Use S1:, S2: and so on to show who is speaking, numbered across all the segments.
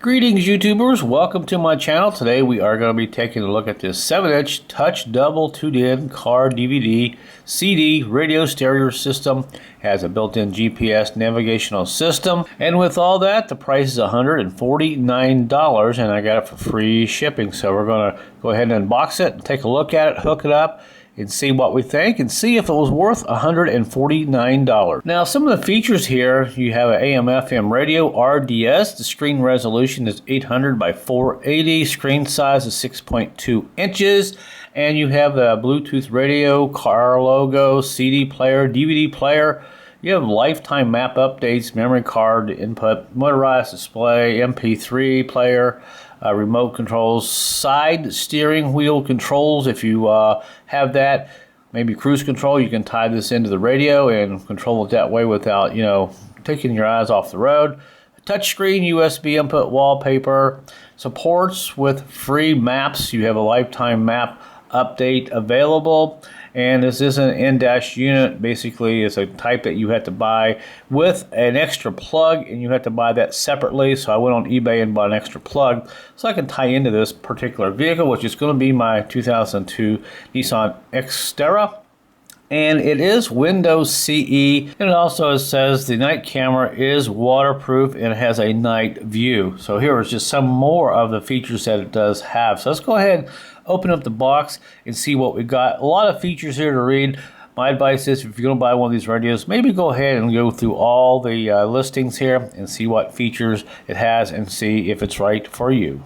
S1: Greetings YouTubers, welcome to my channel. Today we are going to be taking a look at this 7-inch touch double tuned-in car DVD CD radio stereo system. It has a built-in GPS navigational system, and with all that the price is $149 and I got it for free shipping. So we're going to go ahead and unbox it, take a look at it, hook it up, and see what we think and see if it was worth $149. Now, some of the features here, you have an AM/FM radio, RDS. The screen resolution is 800 by 480. Screen size is 6.2 inches. And you have a Bluetooth radio, car logo, CD player, DVD player. You have lifetime map updates, memory card input, motorized display, MP3 player, remote controls, side steering wheel controls. If you have that, maybe cruise control, you can tie this into the radio and control it that way without, taking your eyes off the road. Touchscreen, USB input, wallpaper, supports with free maps. You have a lifetime map update available, and this is an in-dash unit. Basically, it's a type that you have to buy with an extra plug, and you have to buy that separately. So I went on eBay and bought an extra plug so I can tie into this particular vehicle, which is going to be my 2002 Nissan Xterra. And it is Windows CE, and it also says the night camera is waterproof and it has a night view. So here is just some more of the features that it does have. So let's go ahead and open up the box and see what we got. A lot of features here to read. My advice is, if you're going to buy one of these radios, maybe go ahead and go through all the listings here and see what features it has and see if it's right for you.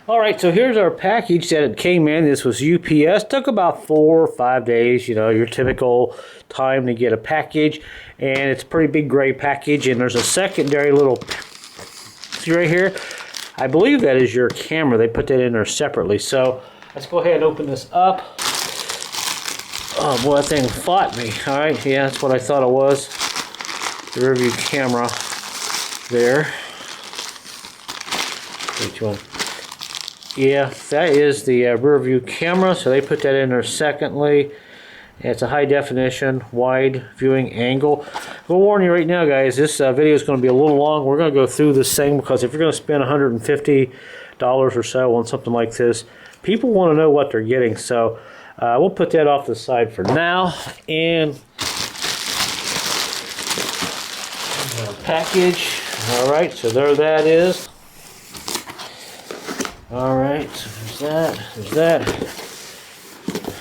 S1: Alright, so here's our package that it came in. This was UPS. Took about 4 or 5 days, your typical time to get a package. And it's a pretty big gray package, and there's a secondary little, see right here? I believe that is your camera. They put that in there separately. So let's go ahead and open this up. Oh boy, that thing fought me. Alright, yeah, that's what I thought it was. The rear view camera there. Which one? Yeah, that is the rear view camera, so they put that in there secondly. It's a high definition, wide viewing angle. I'll warn you right now, guys, this video is going to be a little long. We're going to go through this thing because if you're going to spend $150 or so on something like this, people want to know what they're getting. So we'll put that off the side for now. And package. All right, so there that is. Alright, so there's that,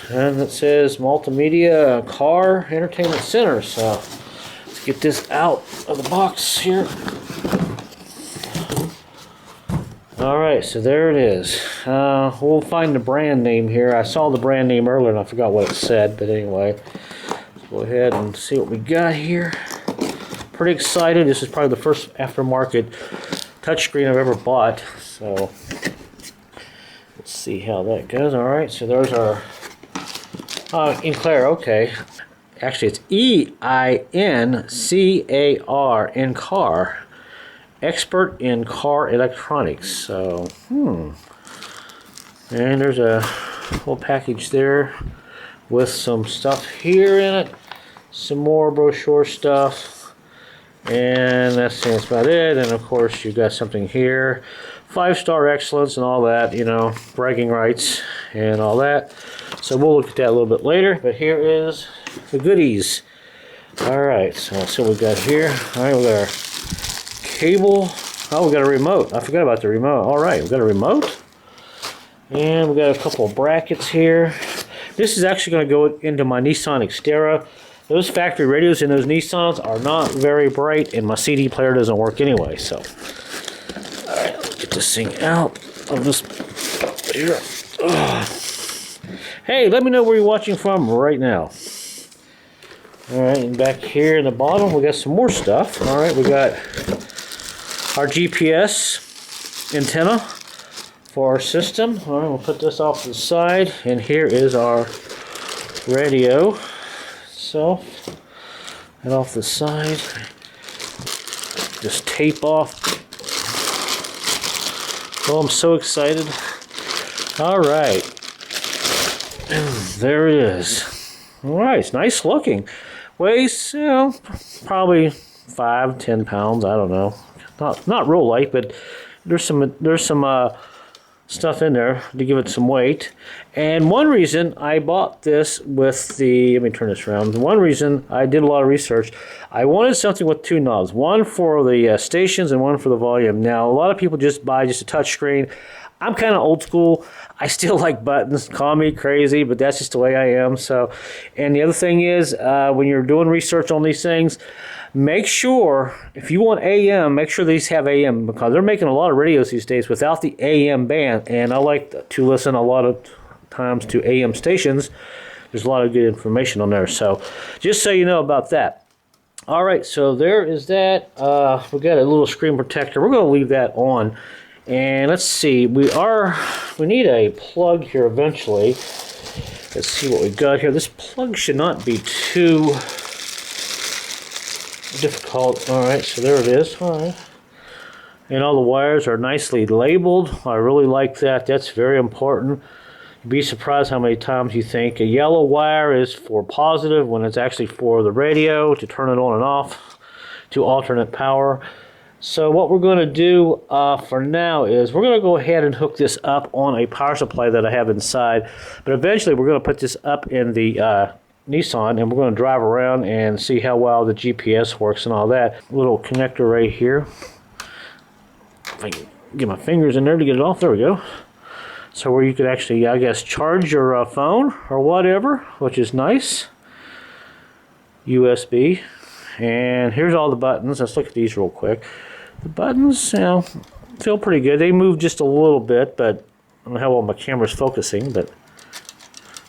S1: and it says Multimedia Car Entertainment Center. So let's get this out of the box here. Alright, so there it is. We'll find the brand name here. I saw the brand name earlier and I forgot what it said, but anyway, let's go ahead and see what we got here. Pretty excited. This is probably the first aftermarket touchscreen I've ever bought, so let's see how that goes. Alright, so there's our Enclar, okay. Actually, it's E-I-N-C-A-R, in-car. Expert in car electronics. So, And there's a whole package there with some stuff here in it. Some more brochure stuff. And that's about it. And of course, you've got something here. 5-star excellence and all that, bragging rights and all that. So we'll look at that a little bit later. But here is the goodies. Alright, so let's see what we got here. Alright, we got our cable. Oh, we got a remote. I forgot about the remote. Alright, we got a remote. And we got a couple of brackets here. This is actually going to go into my Nissan Xterra. Those factory radios in those Nissans are not very bright, and my CD player doesn't work anyway, so. Alright, let's get this thing out of this here. Ugh. Hey, let me know where you're watching from right now. Alright, and back here in the bottom, we got some more stuff. Alright, we got our GPS antenna for our system. Alright, we'll put this off to the side, and here is our radio itself. And off the side, just tape off. Oh, I'm so excited. Alright. There it is. Alright, it's nice looking. Weighs, probably 5-10 pounds, I don't know. Not real light, but there's some stuff in there to give it some weight. And one reason I bought this with the, let me turn this around. One reason I did a lot of research, I wanted something with two knobs, one for the stations and one for the volume. Now, a lot of people just buy just a touch screen. I'm kind of old school. I still like buttons. Call me crazy, but that's just the way I am. So, and the other thing is, when you're doing research on these things, make sure, if you want AM, make sure these have AM, because they're making a lot of radios these days without the AM band, and I like to listen a lot of times to AM stations. There's a lot of good information on there, so just so you know about that. All right, so there is that. We got a little screen protector. We're going to leave that on, and let's see. We need a plug here eventually. Let's see what we got here. This plug should not be too difficult. All right, so there it is. All right, and all the wires are nicely labeled. I really like that. That's very important. You'd be surprised how many times you think a yellow wire is for positive when it's actually for the radio to turn it on and off to alternate power. So what we're going to do for now is we're going to go ahead and hook this up on a power supply that I have inside, but eventually we're going to put this up in the Nissan, and we're going to drive around and see how well the GPS works and all that. Little connector right here. If I can get my fingers in there to get it off. There we go. So where you could actually, I guess, charge your phone or whatever, which is nice. USB. And here's all the buttons. Let's look at these real quick. The buttons, you know, feel pretty good. They move just a little bit, but I don't know how well my camera's focusing, but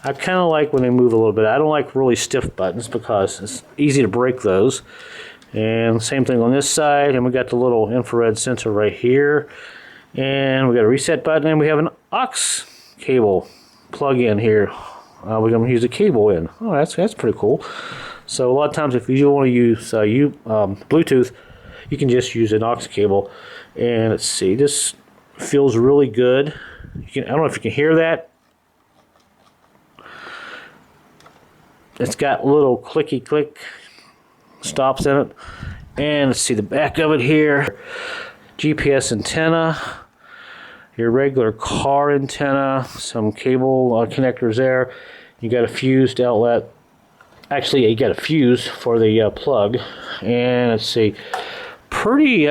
S1: I kind of like when they move a little bit. I don't like really stiff buttons because it's easy to break those. And same thing on this side. And we got the little infrared sensor right here. And we got a reset button, and we have an aux cable plug in here. We're going to use a cable in. Oh, that's pretty cool. So a lot of times if you want to use Bluetooth, you can just use an aux cable. And let's see, this feels really good. I don't know if you can hear that. It's got little clicky click stops in it. And let's see the back of it here. GPS antenna, your regular car antenna, some cable connectors there. You got a fused outlet. Actually, you got a fuse for the plug. And let's see, pretty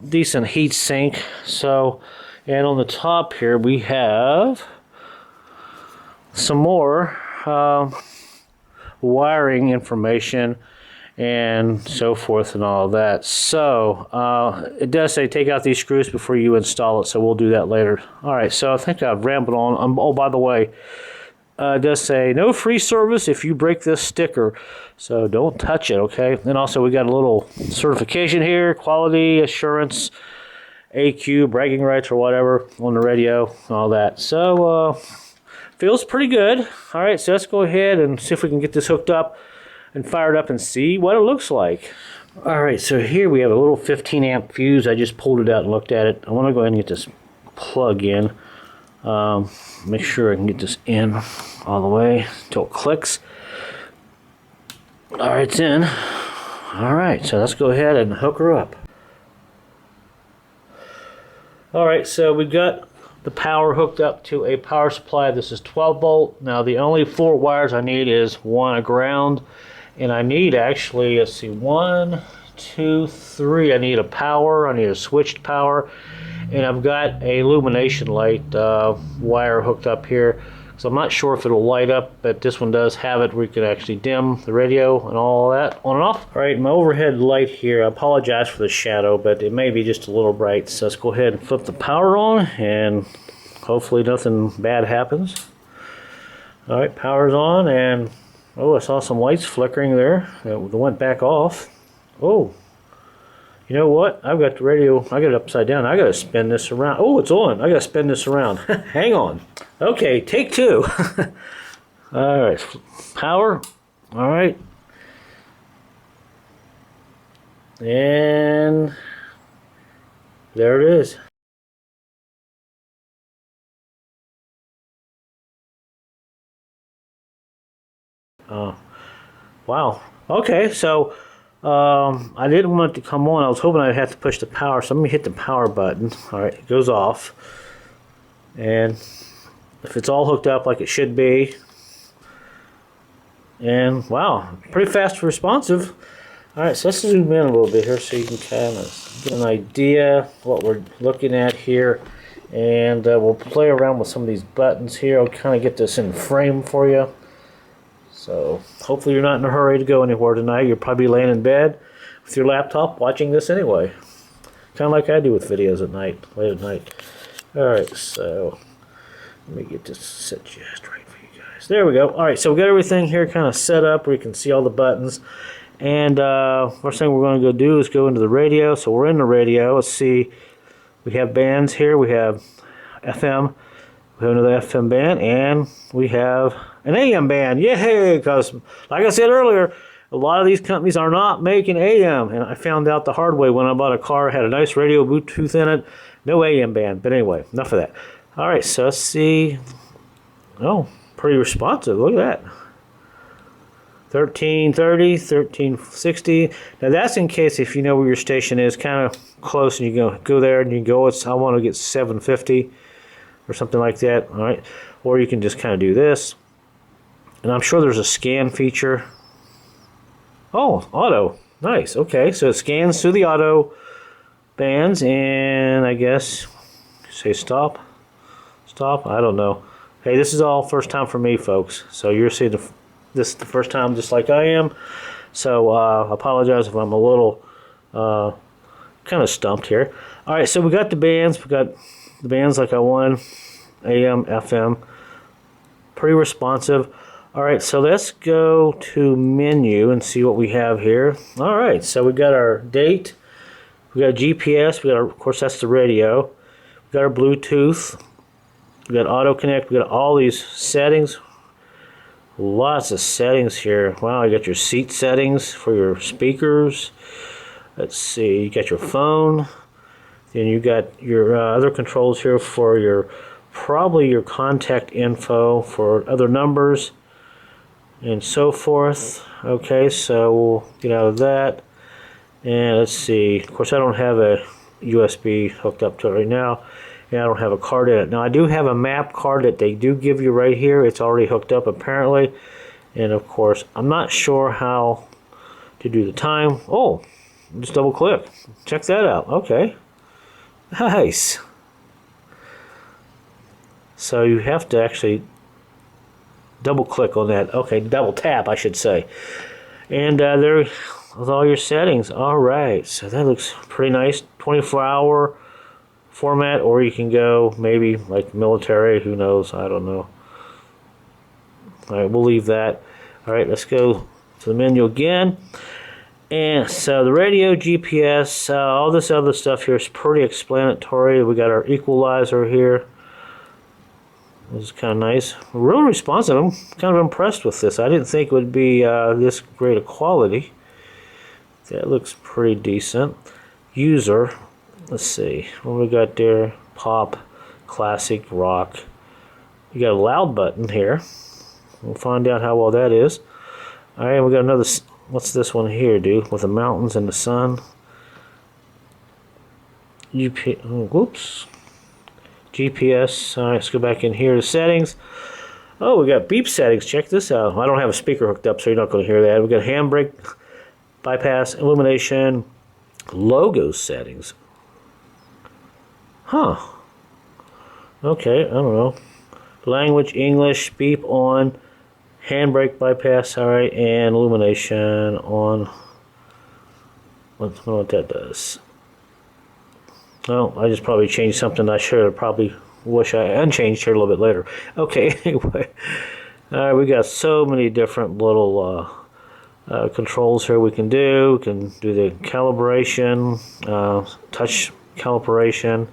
S1: decent heat sink. So, and on the top here we have some more wiring information and so forth and all of that. So it does say take out these screws before you install it, so we'll do that later. All right, so I think I've rambled on. Oh, by the way, it does say no free service if you break this sticker, so don't touch it, okay? And also we got a little certification here, quality assurance, AQ, bragging rights or whatever on the radio and all that. So feels pretty good. All right, so let's go ahead and see if we can get this hooked up and fired up and see what it looks like. All right, so here we have a little 15 amp fuse. I just pulled it out and looked at it. I want to go ahead and get this plug in. Make sure I can get this in all the way until it clicks. All right, it's in. All right, so let's go ahead and hook her up. All right, so we got the power hooked up to a power supply. This is 12 volt. Now the only 4 wires I need is one a ground, and I need actually, let's see, 1, 2, 3. I need a power. I need a switched power, and I've got a illumination light wire hooked up here. So I'm not sure if it'll light up, but this one does have it where you can actually dim the radio and all that on and off. All right, my overhead light here, I apologize for the shadow, but it may be just a little bright. So let's go ahead and flip the power on, and hopefully nothing bad happens. All right, power's on, and oh, I saw some lights flickering there that went back off. Oh, you know what? I've got the radio, I got it upside down. I got to spin this around. Oh, it's on. I got to spin this around. Hang on. Okay, take 2. All right, power. All right. And there it is. Oh, wow. Okay, so I didn't want it to come on. I was hoping I'd have to push the power, so let me hit the power button. All right, it goes off. And if it's all hooked up like it should be, and wow, pretty fast responsive. All right, so let's zoom in a little bit here so you can kind of get an idea what we're looking at here. And we'll play around with some of these buttons here. I'll kind of get this in frame for you. So hopefully you're not in a hurry to go anywhere tonight. You'll probably be laying in bed with your laptop watching this anyway. Kind of like I do with videos at night, late at night. All right, so let me get this set just right for you guys. There we go. All right, so we got everything here kind of set up where you can see all the buttons. And first thing we're going to go do is go into the radio. So we're in the radio. Let's see. We have bands here. We have FM. We have another FM band. And we have an AM band. Yay! Because, like I said earlier, a lot of these companies are not making AM. And I found out the hard way when I bought a car. It had a nice radio Bluetooth in it. No AM band. But anyway, enough of that. All right, so let's see. Oh, pretty responsive. Look at that. 1330, 1360. Now that's in case if you know where your station is, kind of close, and you go there and you go, I want to get 750 or something like that. All right, or you can just kind of do this. And I'm sure there's a scan feature. Oh, auto. Nice. Okay, so it scans through the auto bands, and I guess say stop. Stop. I don't know. Hey, this is all first time for me, folks. So you're seeing this is the first time just like I am, so I apologize if I'm a little kind of stumped here. Alright, so we got the bands. We got the bands like I wanted, AM, FM, pretty responsive. Alright, so let's go to menu and see what we have here. Alright, so we got our date, we got GPS, we got of course that's the radio, we got our Bluetooth, we got auto connect, we got all these settings. Lots of settings here. Wow, you got your seat settings for your speakers. Let's see, you got your phone. Then you got your other controls here for your probably your contact info for other numbers and so forth. Okay, so we'll get out of that. And let's see. Of course, I don't have a USB hooked up to it right now. And I don't have a card in it. Now I do have a map card that they do give you right here. It's already hooked up apparently. And of course, I'm not sure how to do the time. Oh, just double click. Check that out. Okay. Nice. So you have to actually double click on that. Okay, double tap I should say. And there with all your settings. Alright, so that looks pretty nice. 24-hour format, or you can go maybe like military, who knows, I don't know. Alright, we'll leave that. Alright, let's go to the menu again. And so the radio, GPS, all this other stuff here is pretty explanatory. We got our equalizer here. This is kind of nice. Real responsive. I'm kind of impressed with this. I didn't think it would be this great a quality. That looks pretty decent. User. Let's see, what we got there? Pop, classic, rock. You got a loud button here. We'll find out how well that is. Alright, we got another, what's this one here, dude? With the mountains and the sun. Whoops. GPS. Alright, let's go back in here to settings. Oh, we got beep settings. Check this out. I don't have a speaker hooked up, so you're not going to hear that. We got handbrake, bypass, illumination, logo settings. Huh. Okay, I don't know. Language, English, beep on, handbrake bypass, alright, and illumination on. I don't know what that does. Oh, I just probably changed something I should have probably wish I unchanged here a little bit later. Okay, anyway. Alright, we got so many different little controls here we can do. We can do the calibration, touch calibration.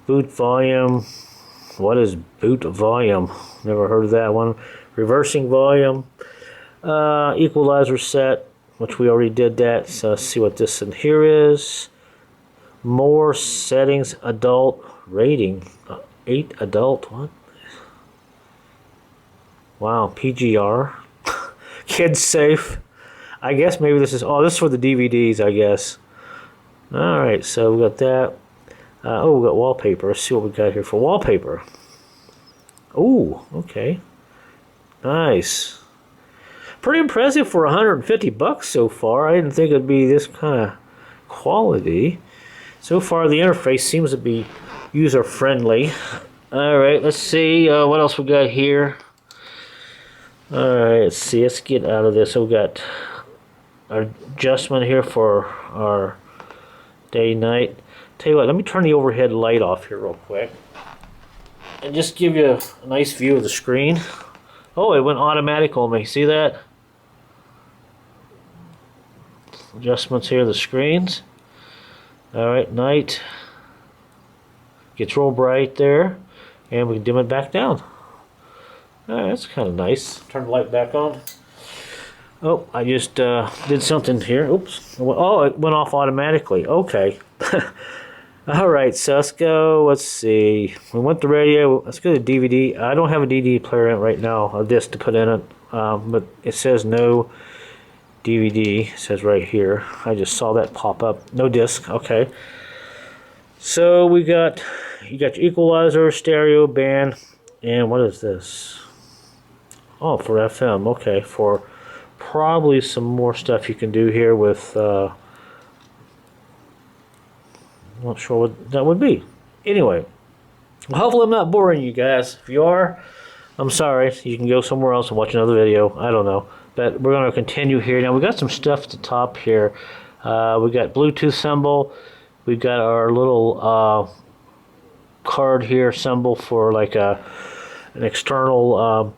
S1: Boot volume. What is boot volume? Never heard of that one. Reversing volume. Equalizer set, which we already did that. So let's see what this in here is. More settings. Adult rating. 8 adult. What? Wow. PGR. Kids safe. I guess maybe this is, oh, this is for the DVDs, I guess. Alright, so we got that. Oh, we got wallpaper. Let's see what we got here for wallpaper. Oh, okay. Nice. Pretty impressive for 150 bucks so far. I didn't think it'd be this kind of quality. So far, the interface seems to be user-friendly. Alright, let's see what else we got here. Alright, let's see. Let's get out of this. So we got our adjustment here for our day-night. Tell you what, let me turn the overhead light off here real quick. And just give you a nice view of the screen. Oh, it went automatic on me. See that? Adjustments here, the screens. Alright, night. Gets real bright there. And we can dim it back down. Alright, that's kind of nice. Turn the light back on. Oh, I just did something here. Oops. Oh, it went off automatically. Okay. Alright, so let's go. Let's see. We went to radio. Let's go to DVD. I don't have a DVD player in it right now, a disc to put in it. But it says no DVD. It says right here. I just saw that pop up. No disc. Okay. So we got, you got your equalizer, stereo, band, and what is this? Oh, for FM. Okay, for probably some more stuff you can do here with, I'm not sure what that would be. Anyway, well, hopefully I'm not boring you guys. If you are, I'm sorry. You can go somewhere else and watch another video. I don't know. But we're going to continue here. Now, we got some stuff at the top here. We got Bluetooth symbol. We've got our little card here, symbol for like an external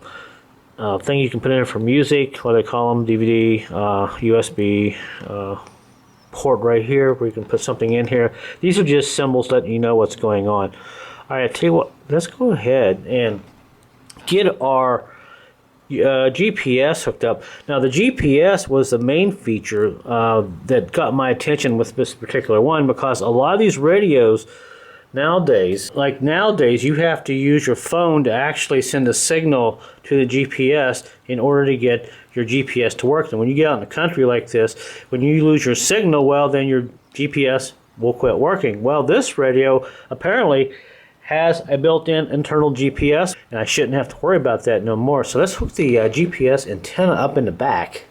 S1: thing you can put in for music, what they call them, DVD, USB port right here where you can put something in here. These are just symbols letting you know what's going on. Alright, I tell you what, let's go ahead and get our GPS hooked up. Now the GPS was the main feature that got my attention with this particular one, because a lot of these radios nowadays, you have to use your phone to actually send a signal to the GPS in order to get your GPS to work. And when you get out in the country like this, when you lose your signal, well, then your GPS will quit working. Well, this radio apparently has a built-in internal GPS, and I shouldn't have to worry about that no more. So let's hook the GPS antenna up in the back.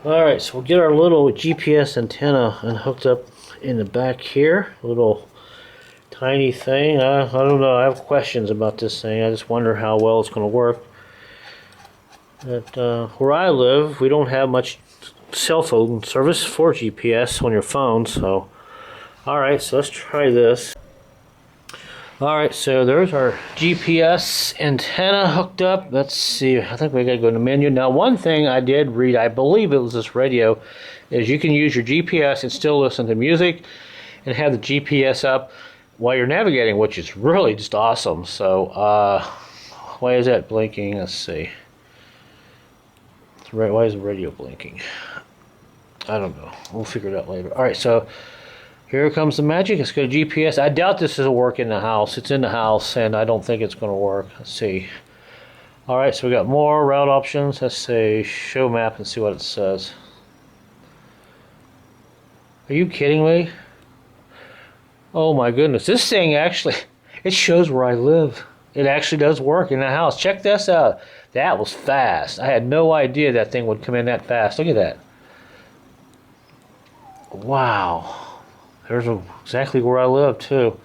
S1: Alright, so we'll get our little GPS antenna hooked up in the back here. A little tiny thing. I don't know. I have questions about this thing. I just wonder how well it's going to work. But where I live, we don't have much cell phone service for GPS on your phone. So, alright, so let's try this. Alright, so there's our GPS antenna hooked up. Let's see, I think we gotta go to menu. Now, one thing I did read, I believe it was this radio, is you can use your GPS and still listen to music and have the GPS up while you're navigating, which is really just awesome. So, why is that blinking? Let's see. Why is the radio blinking? I don't know. We'll figure it out later. Alright, so here comes the magic. Let's go to GPS. I doubt this will work in the house. It's in the house, and I don't think it's going to work. Let's see. Alright, so we got more route options. Let's say show map and see what it says. Are you kidding me? Oh my goodness. This thing actually, it shows where I live. It actually does work in the house. Check this out. That was fast. I had no idea that thing would come in that fast. Look at that. Wow. There's exactly where I live too.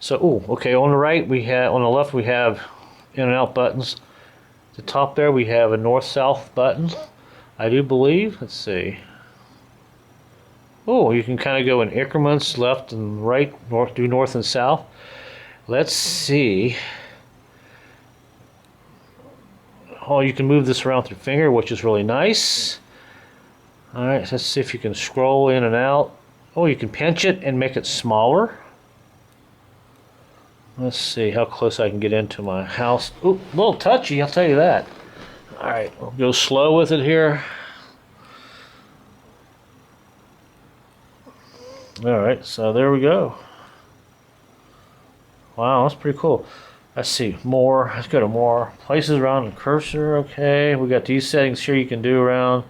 S1: So, okay. On the right we have, on the left we have in and out buttons. The top there we have a north-south button, I do believe. Let's see. Oh, you can kind of go in increments, left and right, north and south. Let's see. Oh, you can move this around with your finger, which is really nice. All right, let's see if you can scroll in and out. Oh, you can pinch it and make it smaller. Let's see how close I can get into my house. Ooh, a little touchy, I'll tell you that. All right, we'll go slow with it here. All right, so there we go. Wow, that's pretty cool. Let's see, more. Let's go to more. Places around the cursor, okay. We got these settings here you can do around.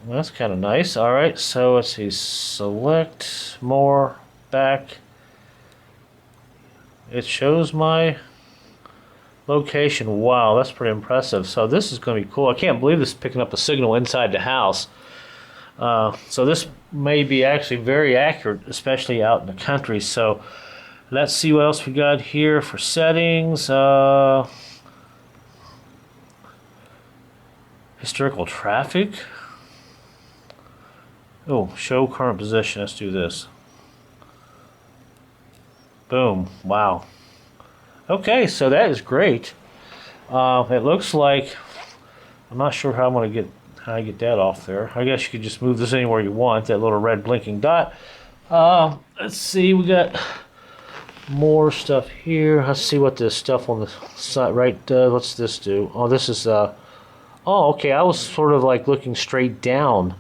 S1: That's kind of nice. All right, so let's see. Select more, back. It shows my location. Wow, that's pretty impressive. So this is going to be cool. I can't believe this is picking up a signal inside the house. So this may be actually very accurate, especially out in the country. So let's see what else we got here for settings. Historical traffic. Oh, show current position. Let's do this. Boom. Wow. Okay, so that is great. It looks like, I'm not sure how I'm going to get how I get that off there. I guess you could just move this anywhere you want, that little red blinking dot. Let's see, we got more stuff here. Let's see what this stuff on the side right does. What's this do? Oh, this is oh, okay, I was sort of like looking straight down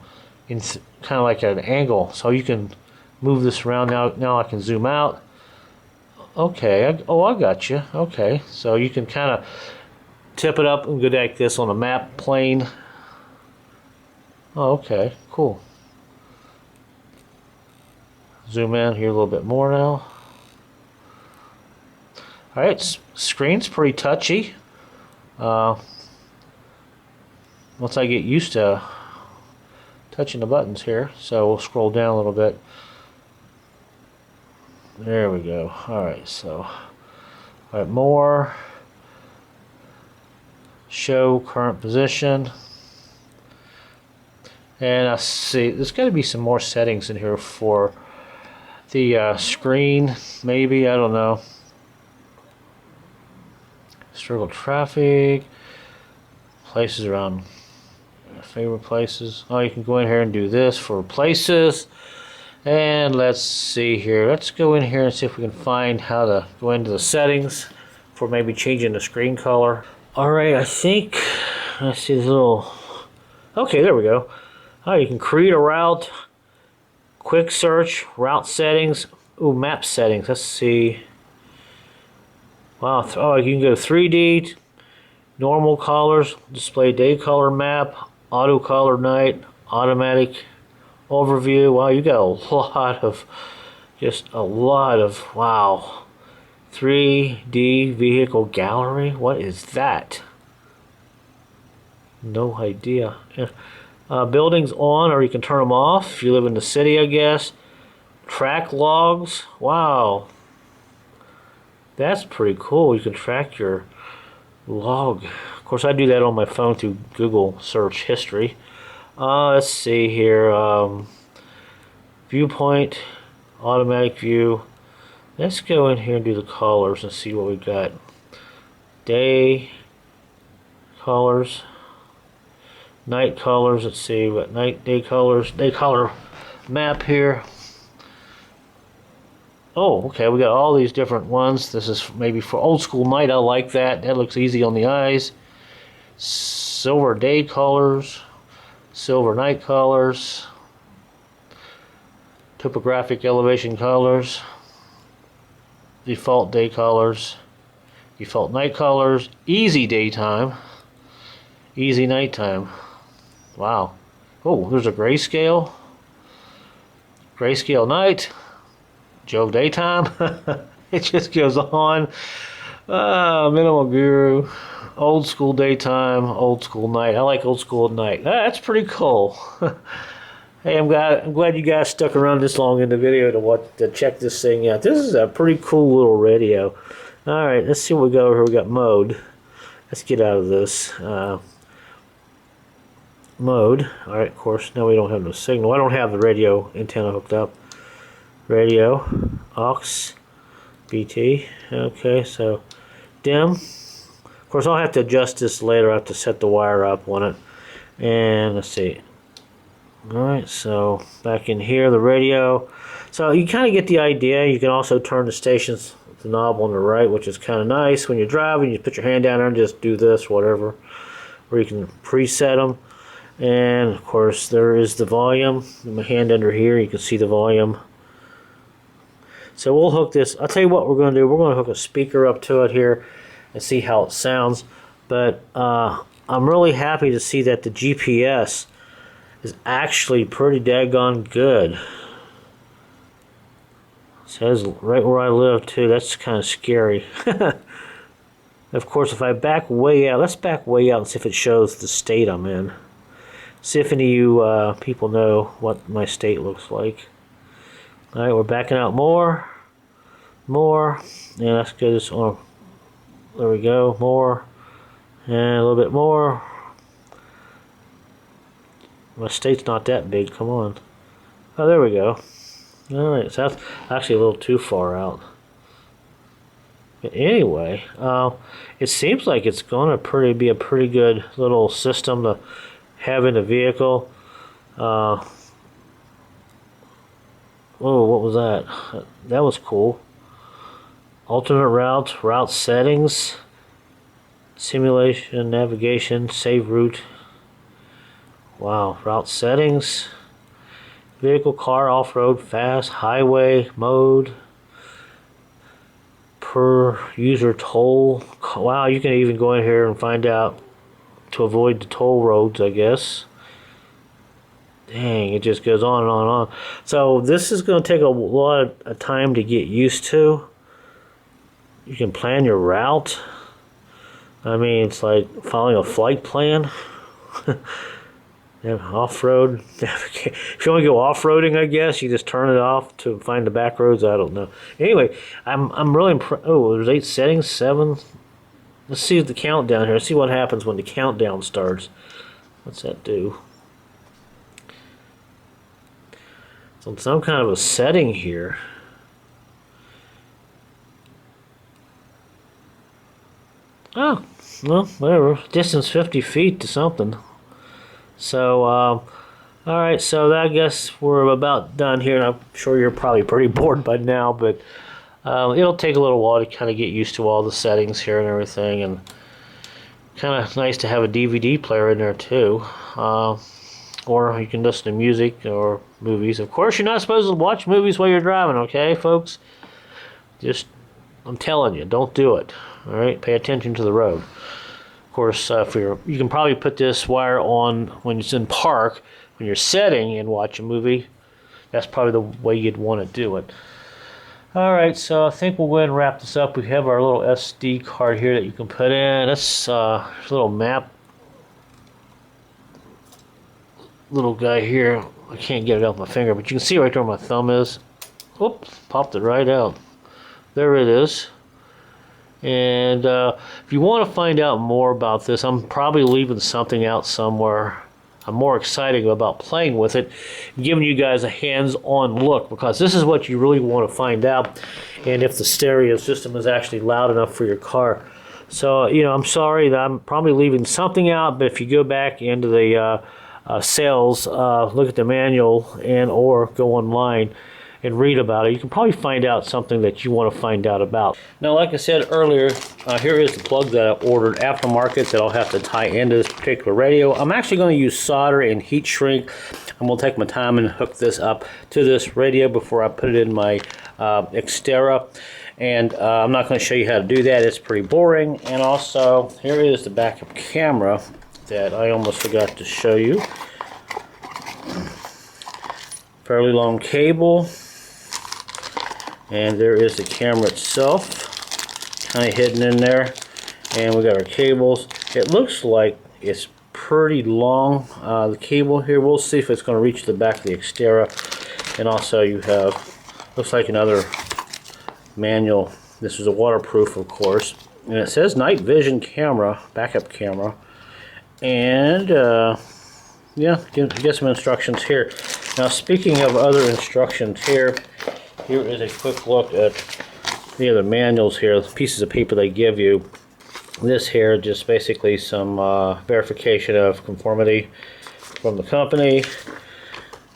S1: in kind of like at an angle, so you can move this around. Now I can zoom out. Okay, I got you. Okay, so you can kind of tip it up and go like this on a map plane. Oh, okay, cool. Zoom in here a little bit more now. All right, screen's pretty touchy. Once I get used to touching the buttons here, so we'll scroll down a little bit. There we go. All right, so all right, more. Show current position. And I see there's got to be some more settings in here for the screen, maybe, I don't know. Historical traffic, places around favorite places. Oh, you can go in here and do this for places. And let's see here. Let's go in here and see if we can find how to go into the settings for maybe changing the screen color. All right, I think, let's see this little, okay, there we go. Oh, you can create a route, quick search, route settings, ooh, map settings. Let's see. Wow, oh, you can go 3D, normal colors, display day color map, auto color night, automatic overview. Wow, you got a lot of, just a lot of, wow. 3D vehicle gallery, what is that? No idea. Yeah. Buildings on, or you can turn them off if you live in the city, I guess. Track logs. Wow. That's pretty cool. You can track your log. Of course, I do that on my phone through Google search history. Let's see here. Viewpoint, automatic view. Let's go in here and do the colors and see what we got. Day colors. Night colors, let's see what day color map here. Oh, okay, we got all these different ones. This is maybe for old school night. I like that. That looks easy on the eyes. Silver day colors, silver night colors, topographic elevation colors, default day colors, default night colors, easy daytime, easy nighttime. Wow. Oh, there's a grayscale. Grayscale night. Joe daytime. It just goes on. Minimal guru. Old school daytime. Old school night. I like old school night. That's pretty cool. Hey, I'm glad you guys stuck around this long in the video to check this thing out. This is a pretty cool little radio. All right, let's see what we got over here. We got mode. Let's get out of this. Mode. All right, of course, now we don't have no signal. I don't have the radio antenna hooked up. Radio, aux, BT. Okay, so dim. Of course, I'll have to adjust this later. I have to set the wire up on it. And let's see. All right, so back in here, the radio. So you kind of get the idea. You can also turn the stations, the knob on the right, which is kind of nice. When you're driving, you put your hand down there and just do this, whatever. Or you can preset them. And of course, there is the volume. My hand under here, you can see the volume. So we'll hook this. I'll tell you what we're going to do. We're going to hook a speaker up to it here and see how it sounds. But I'm really happy to see that the GPS
S2: is actually pretty daggone good. Says right where I live too. That's kind of scary. Of course, if I back way out, let's back way out and see if it shows the state I'm in. See if any of you people know what my state looks like. All right, we're backing out more. And let's go this on. There we go, more. And a little bit more. My state's not that big, come on. Oh, there we go. Alright, so that's actually a little too far out. But anyway, it seems like it's going to be a pretty good little system to have in the vehicle. Oh, what was that? That was cool. Alternate routes, route settings, simulation, navigation, save route. Wow, route settings, vehicle, car, off-road, fast, highway, mode, per user toll. Wow, you can even go in here and find out to avoid the toll roads, I guess. Dang, it just goes on and on and on. So this is going to take a lot of time to get used to. You can plan your route. I mean, it's like following a flight plan. Off-road. If you want to go off-roading, I guess you just turn it off to find the back roads. I don't know. Anyway, I'm really impressed. Oh, there's 8 settings, 7. Let's see the countdown here. Let's see what happens when the countdown starts. What's that do? So some kind of a setting here. Oh, well, whatever. Distance 50 feet to something. So, alright, so I guess we're about done here. I'm sure you're probably pretty bored by now, but it'll take a little while to kind of get used to all the settings here and everything. And kind of nice to have a DVD player in there too. Or you can listen to music or movies. Of course, you're not supposed to watch movies while you're driving, okay, folks? Just, I'm telling you, don't do it. Alright, pay attention to the road. Of course, you can probably put this wire on when it's in park, when you're setting and watch a movie. That's probably the way you'd want to do it. Alright, so I think we'll go ahead and wrap this up. We have our little SD card here that you can put in. That's a little map. Little guy here. I can't get it off my finger, but you can see right there where my thumb is. Oops, popped it right out. There it is. And if you want to find out more about this, I'm probably leaving something out somewhere. I'm more excited about playing with it, giving you guys a hands-on look, because this is what you really want to find out, and if the stereo system is actually loud enough for your car. So, you know, I'm sorry that I'm probably leaving something out, but if you go back into the sales, look at the manual and or go online and read about it, you can probably find out something that you want to find out about. Now, like I said earlier, here is the plug that I ordered aftermarket that I'll have to tie into this particular radio. I'm actually going to use solder and heat shrink. I'm going to take my time and hook this up to this radio before I put it in my Xterra. And I'm not going to show you how to do that. It's pretty boring. And also, here is the backup camera that I almost forgot to show you. Fairly long cable. And there is the camera itself, kind of hidden in there. And we got our cables. It looks like it's pretty long, the cable here. We'll see if it's going to reach the back of the Xterra. And also you have, looks like another manual. This is a waterproof, of course. And it says night vision camera, backup camera. And yeah, get some instructions here. Now, speaking of other instructions here is a quick look at the other manuals here, the pieces of paper they give you. This here, just basically some verification of conformity from the company.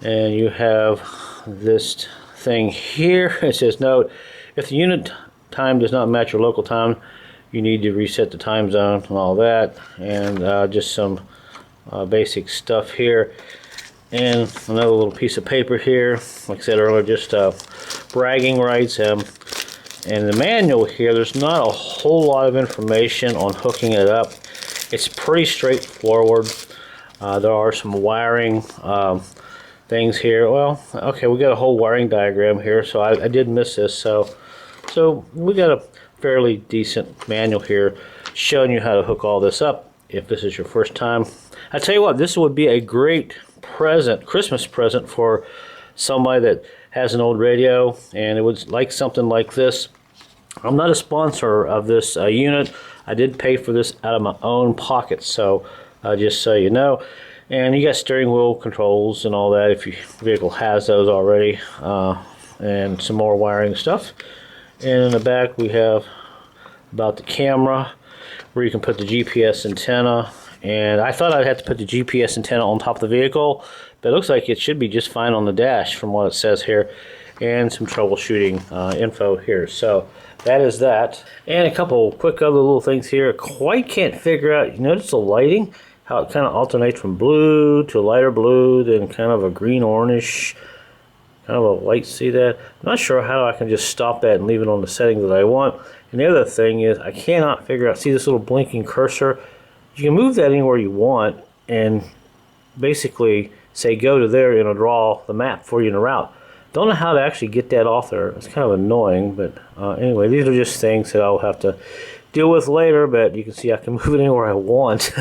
S2: And you have this thing here. It says, note, if the unit time does not match your local time, you need to reset the time zone and all that. And just some basic stuff here. And another little piece of paper here, like I said earlier, just bragging rights. And the manual here, there's not a whole lot of information on hooking it up. It's pretty straightforward. There are some wiring things here. Well, okay, we got a whole wiring diagram here, so I did miss this. So we got a fairly decent manual here showing you how to hook all this up if this is your first time. I tell you what, this would be a great present, Christmas present for somebody that has an old radio and it would like something like this. I'm not a sponsor of this unit. I did pay for this out of my own pocket, so just so you know. And you got steering wheel controls and all that if your vehicle has those already, and some more wiring stuff. And in the back we have about the camera where you can put the GPS antenna. And I thought I'd have to put the GPS antenna on top of the vehicle, but it looks like it should be just fine on the dash from what it says here. And some troubleshooting info here. So that is that. And a couple quick other little things here. Quite can't figure out, you notice the lighting? How it kind of alternates from blue to lighter blue, then kind of a green-orange, kind of a light, see that? I'm not sure how I can just stop that and leave it on the setting that I want. And the other thing is I cannot figure out, see this little blinking cursor? You can move that anywhere you want and basically say go to there and it'll draw the map for you in a route. Don't know how to actually get that off there. It's kind of annoying, but anyway, these are just things that I'll have to deal with later, but you can see I can move it anywhere I want.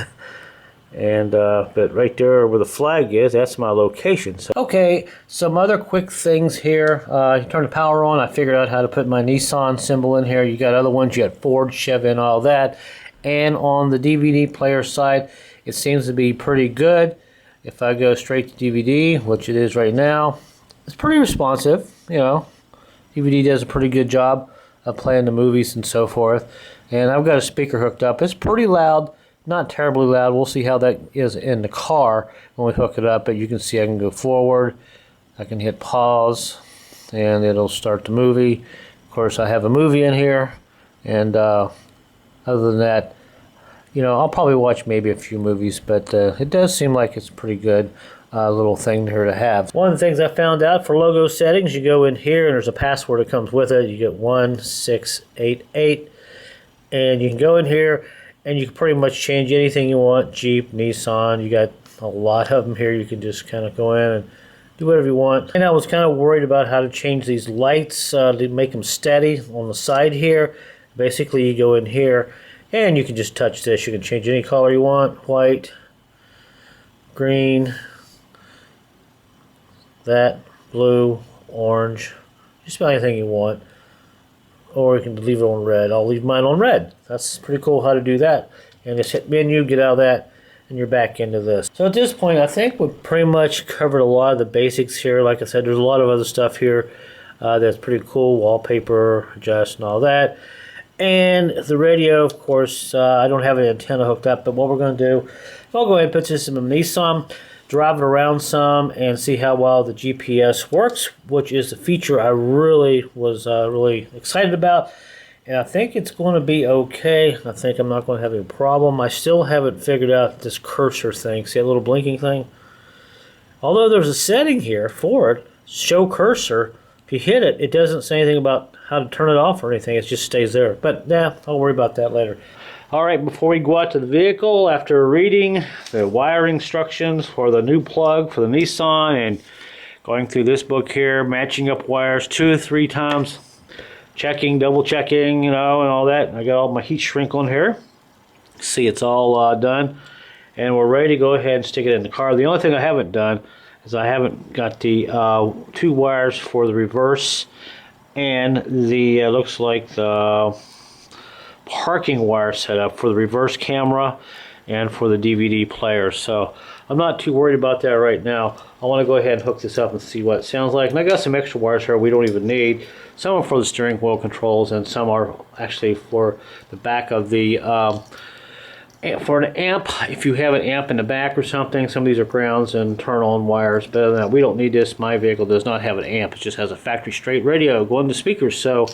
S2: And but right there where the flag is, that's my location. So, okay, some other quick things here. You turn the power on. I figured out how to put my Nissan symbol in here. You got other ones. You got Ford, Chevy, and all that. And on the DVD player side, it seems to be pretty good. If I go straight to DVD, which it is right now, it's pretty responsive. You know, DVD does a pretty good job of playing the movies and so forth. And I've got a speaker hooked up. It's pretty loud. Not terribly loud. We'll see how that is in the car when we hook it up, but you can see I can go forward. I can hit pause and it'll start the movie. Of course, I have a movie in here, and other than that, you know, I'll probably watch maybe a few movies, but it does seem like it's a pretty good little thing here to have. One of the things I found out for logo settings, you go in here and there's a password that comes with it. You get 1688, and you can go in here and you can pretty much change anything you want. Jeep, Nissan, you got a lot of them here. You can just kind of go in and do whatever you want. And I was kind of worried about how to change these lights to make them steady on the side here. Basically, you go in here and you can just touch this. You can change any color you want. White, green, that, blue, orange, just about anything you want. Or you can leave it on red. I'll leave mine on red. That's pretty cool how to do that. And just hit menu, get out of that, and you're back into this. So at this point, I think we've pretty much covered a lot of the basics here. Like I said, there's a lot of other stuff here that's pretty cool. Wallpaper, adjust, and all that. And the radio, of course, I don't have an antenna hooked up, but what we're going to do, I'll go ahead and put this in a Nissan, drive it around some, and see how well the GPS works, which is a feature I really was really excited about. And I think it's going to be okay. I think I'm not going to have any problem. I still haven't figured out this cursor thing. See that little blinking thing? Although there's a setting here for it, show cursor. If you hit it, it doesn't say anything about how to turn it off or anything. It just stays there. But yeah, I'll worry about that later. All right, before we go out to the vehicle, after reading the wiring instructions for the new plug for the Nissan and going through this book here, matching up wires 2 or 3 times, checking, double checking, you know, and all that. I got all my heat shrink on here. See, it's all done. And we're ready to go ahead and stick it in the car. The only thing I haven't done is I haven't got the 2 wires for the reverse and the, looks like the parking wire set up for the reverse camera and for the DVD player. So I'm not too worried about that right now. I want to go ahead and hook this up and see what it sounds like. And I got some extra wires here we don't even need. Some are for the steering wheel controls and some are actually for the back of the for an amp. If you have an amp in the back or something, some of these are grounds and turn on wires. But other than that, we don't need this. My vehicle does not have an amp. It just has a factory straight radio going to speakers. So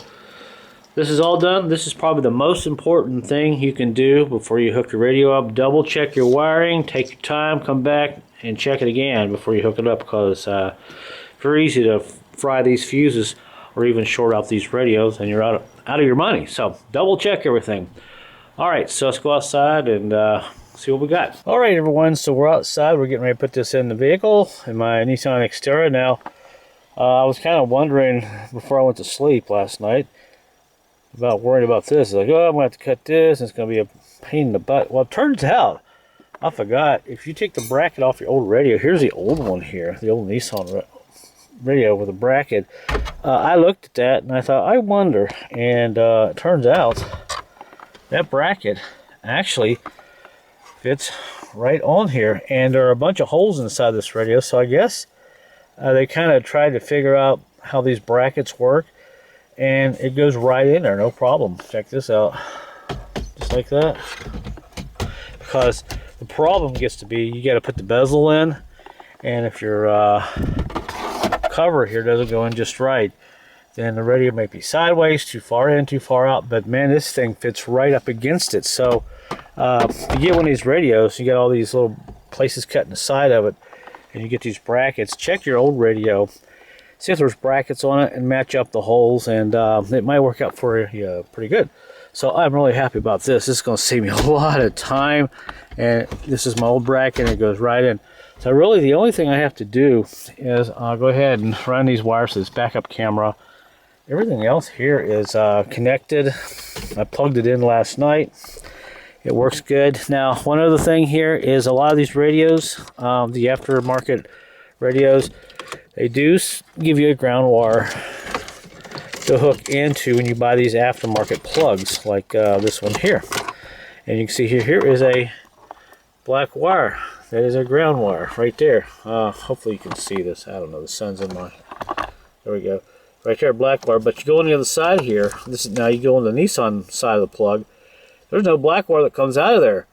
S2: this is all done. This is probably the most important thing you can do before you hook your radio up. Double check your wiring, take your time, come back and check it again before you hook it up, because very easy to fry these fuses or even short out these radios and you're out of your money. So double check everything. All right, so let's go outside and see what we got. All right, everyone, so we're outside. We're getting ready to put this in the vehicle, in my Nissan Xterra. Now, I was kind of wondering before I went to sleep last night about worrying about this. Like, oh, I'm going to have to cut this, and it's going to be a pain in the butt. Well, it turns out, I forgot, if you take the bracket off your old radio, here's the old one here, the old Nissan radio with a bracket. I looked at that, and I thought, I wonder, and it turns out that bracket actually fits right on here, and there are a bunch of holes inside this radio, so I guess they kind of tried to figure out how these brackets work, and it goes right in there, no problem. Check this out, just like that. Because the problem gets to be, you got to put the bezel in, and if your cover here doesn't go in just right, then the radio may be sideways, too far in, too far out, but man, this thing fits right up against it. So you get one of these radios, you got all these little places cut in the side of it, and you get these brackets. Check your old radio, see if there's brackets on it, and match up the holes, and it might work out for you pretty good. So I'm really happy about this. This is going to save me a lot of time, and this is my old bracket, and it goes right in. So really the only thing I have to do is go ahead and run these wires to this backup camera. Everything else here is connected. I plugged it in last night. It works good. Now, one other thing here is a lot of these radios, the aftermarket radios, they do give you a ground wire to hook into when you buy these aftermarket plugs, like this one here. And you can see here is a black wire. That is a ground wire right there. Hopefully you can see this. I don't know, the sun's in my... There we go. Right there, black wire. But you go on the other side here. This is now you go on the Nissan side of the plug. There's no black wire that comes out of there.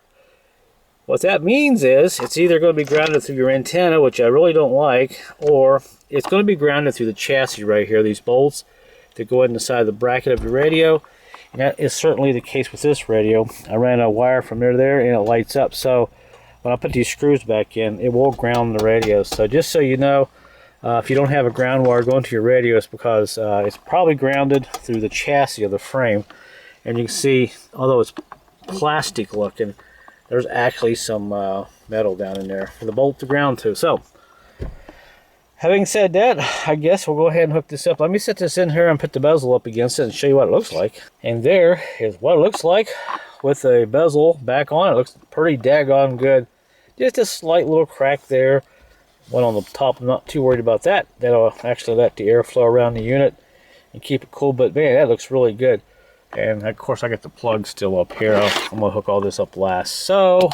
S2: What that means is it's either going to be grounded through your antenna, which I really don't like, or it's going to be grounded through the chassis right here, these bolts that go in the side of the bracket of your radio. And that is certainly the case with this radio. I ran a wire from there, and it lights up. So when I put these screws back in, it will ground the radio. So just so you know, if you don't have a ground wire going to your radio, it's because it's probably grounded through the chassis of the frame. And you can see, although it's plastic looking, there's actually some metal down in there for the bolt to ground to. So, having said that, I guess we'll go ahead and hook this up. Let me set this in here and put the bezel up against it and show you what it looks like. And there is what it looks like with the bezel back on. It looks pretty daggone good. Just a slight little crack there. One on the top, I'm not too worried about that. That'll actually let the airflow around the unit and keep it cool. But man, that looks really good. And of course I got the plug still up here. I'm gonna hook all this up last. So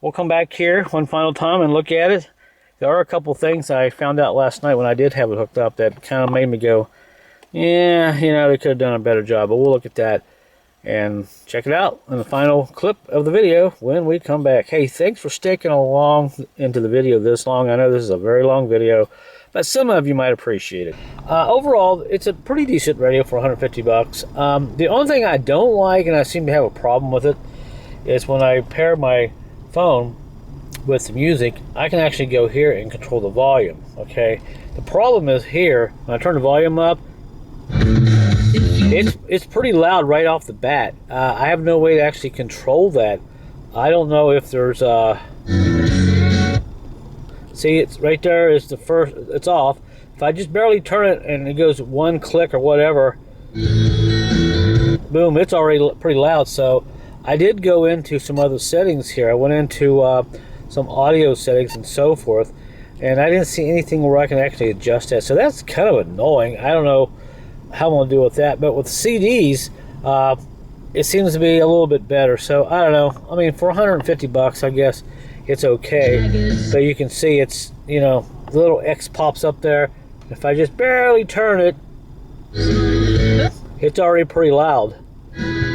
S2: we'll come back here one final time and look at it. There are a couple things I found out last night when I did have it hooked up that kind of made me go, yeah, you know, they could have done a better job. But we'll look at that and check it out in the final clip of the video when we come back. Hey, thanks for sticking along into the video this long. I know this is a very long video, but some of you might appreciate it. Overall, it's a pretty decent radio for 150 bucks. The only thing I don't like, and I seem to have a problem with it, is when I pair my phone with the music, I can actually go here and control the volume, okay? The problem is here, when I turn the volume up, it's pretty loud right off the bat. I have no way to actually control that. I don't know if there's see, it's right there is the first, it's off. If I just barely turn it and it goes one click or whatever, boom, it's already pretty loud. So I did go into some other settings here. I went into some audio settings and so forth, and I didn't see anything where I can actually adjust that. So that's kind of annoying. I don't know how I'm going to deal with that. But with CDs, it seems to be a little bit better. So I don't know. I mean, for 150 bucks, I guess it's okay. But you can see it's, you know, the little X pops up there. If I just barely turn it, it's already pretty loud.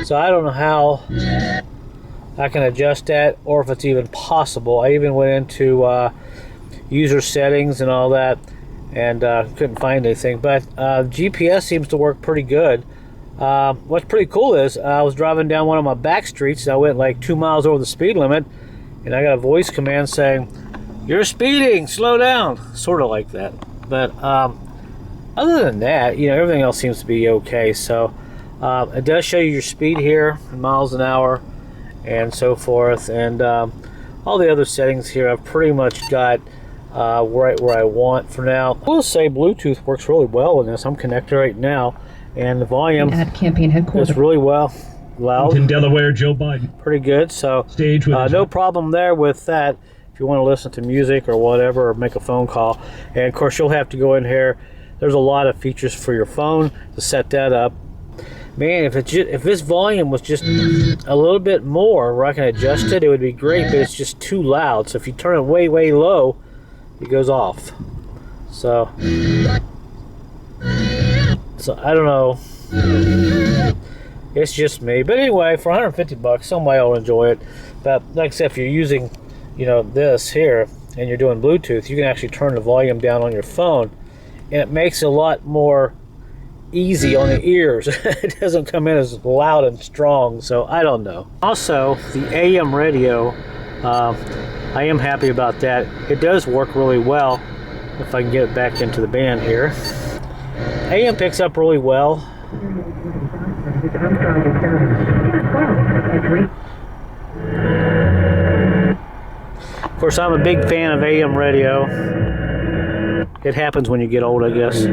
S2: So I don't know how I can adjust that, or if it's even possible. I even went into user settings and all that, and couldn't find anything. But GPS seems to work pretty good. What's pretty cool is I was driving down one of my back streets, and I went like 2 miles over the speed limit, and I got a voice command saying, "You're speeding, slow down," sort of like that. But other than that, you know, everything else seems to be okay. So it does show you your speed here in miles an hour, and so forth, and all the other settings here I've pretty much got right where I want for now. I will say Bluetooth works really well in this. I'm connected right now, and the volume
S3: at campaign headquarters
S2: is really well loud.
S4: In Delaware, Joe Biden.
S2: Pretty good. So
S4: Stage with
S2: no problem there with that. If you want to listen to music or whatever, or make a phone call, and of course you'll have to go in here. There's a lot of features for your phone to set that up. Man, if this volume was just a little bit more where I can adjust it, it would be great, but it's just too loud. So if you turn it way, way low, it goes off. So I don't know. It's just me. But anyway, for 150 bucks, somebody will enjoy it. But like I said, if you're using, you know, this here, and you're doing Bluetooth, you can actually turn the volume down on your phone, and it makes it a lot more easy on the ears. It doesn't come in as loud and strong, so I don't know. Also, the AM radio, I am happy about that. It does work really well. If I can get it back into the band here, AM picks up really well. Of course, I'm a big fan of AM radio. It happens when you get old, I guess.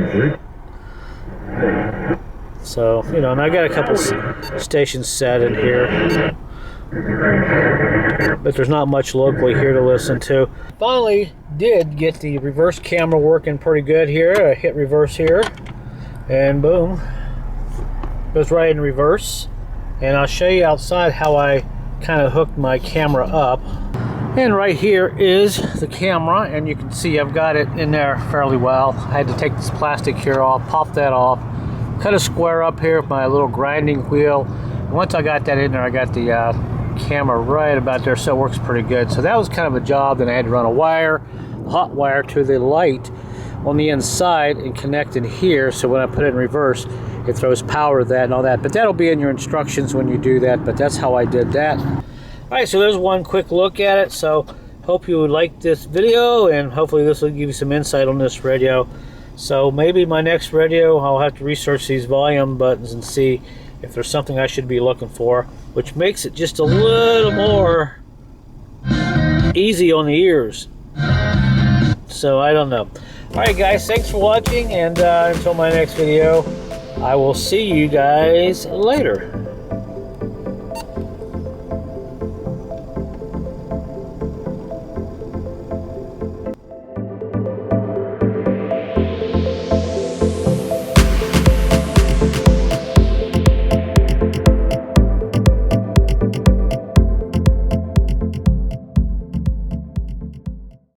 S2: So, you know, and I got a couple stations set in here, but there's not much locally here to listen to. Finally did get the reverse camera working pretty good here. I hit reverse here, and boom, goes right in reverse. And I'll show you outside how I kind of hooked my camera up. And right here is the camera, and you can see I've got it in there fairly well. I had to take this plastic here off, pop that off, cut a square up here with my little grinding wheel. And once I got that in there, I got the camera right about there, so it works pretty good. So that was kind of a job. Then I had to run a wire, hot wire, to the light on the inside and connect it here, so when I put it in reverse, it throws power to that and all that. But that'll be in your instructions when you do that, but that's how I did that. Alright, so there's one quick look at it. So hope you would like this video, and hopefully this will give you some insight on this radio. So maybe my next radio, I'll have to research these volume buttons and see if there's something I should be looking for, which makes it just a little more easy on the ears. So I don't know. Alright guys, thanks for watching, and until my next video, I will see you guys later.